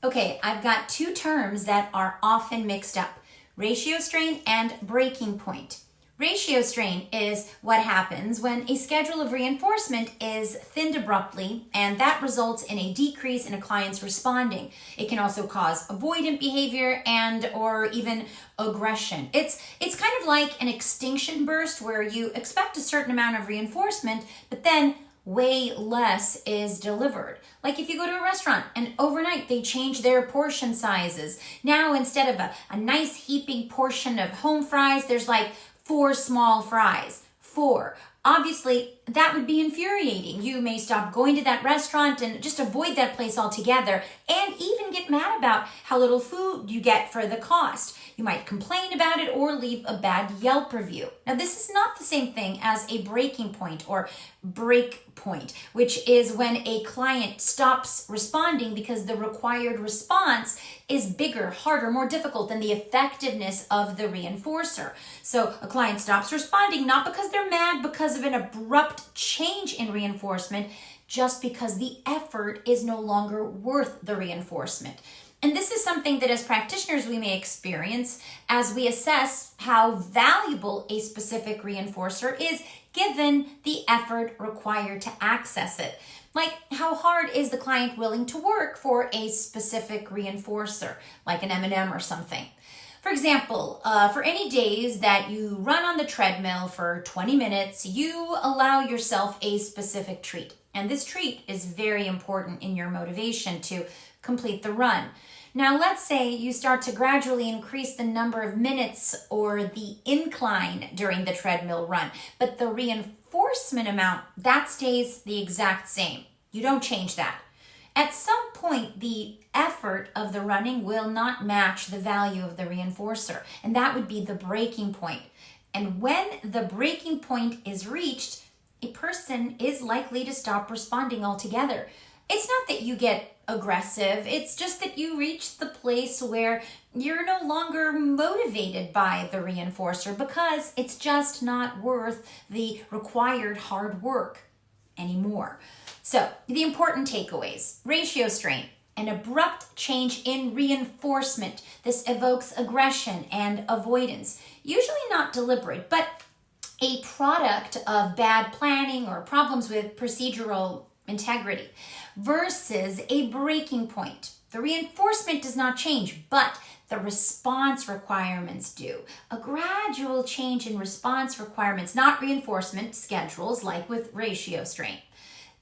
Okay, I've got two terms that are often mixed up: ratio strain and breaking point. Ratio strain is what happens when a schedule of reinforcement is thinned abruptly, and that results in a decrease in a client's responding. It can also cause avoidant behavior and or even aggression. It's kind of like an extinction burst where you expect a certain amount of reinforcement, but then way less is delivered. Like if you go to a restaurant and overnight they change their portion sizes. Now instead of a nice heaping portion of home fries, there's like 4 small fries. 4. Obviously, that would be infuriating. You may stop going to that restaurant and just avoid that place altogether, and even get mad about how little food you get for the cost. You might complain about it or leave a bad Yelp review. Now, this is not the same thing as a breaking point or break point, which is when a client stops responding because the required response is bigger, harder, more difficult than the effectiveness of the reinforcer. So a client stops responding not because they're mad, because of an abrupt change in reinforcement, just because the effort is no longer worth the reinforcement. And this is something that as practitioners we may experience as we assess how valuable a specific reinforcer is given the effort required to access it. Like, how hard is the client willing to work for a specific reinforcer, like an M&M or something? For example, for any days that you run on the treadmill for 20 minutes, you allow yourself a specific treat. And this treat is very important in your motivation to complete the run. Now, let's say you start to gradually increase the number of minutes or the incline during the treadmill run, but the reinforcement amount, that stays the exact same. You don't change that. At some point, the effort of the running will not match the value of the reinforcer, and that would be the breaking point. And when the breaking point is reached, a person is likely to stop responding altogether. It's not that you get aggressive, it's just that you reach the place where you're no longer motivated by the reinforcer because it's just not worth the required hard work anymore. So, the important takeaways: ratio strain, an abrupt change in reinforcement. This evokes aggression and avoidance, usually not deliberate, but a product of bad planning or problems with procedural integrity, versus a breaking point. The reinforcement does not change, but the response requirements do. A gradual change in response requirements, not reinforcement schedules like with ratio strain.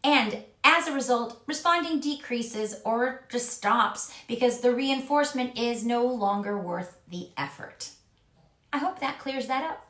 And as a result, responding decreases or just stops because the reinforcement is no longer worth the effort. I hope that clears that up.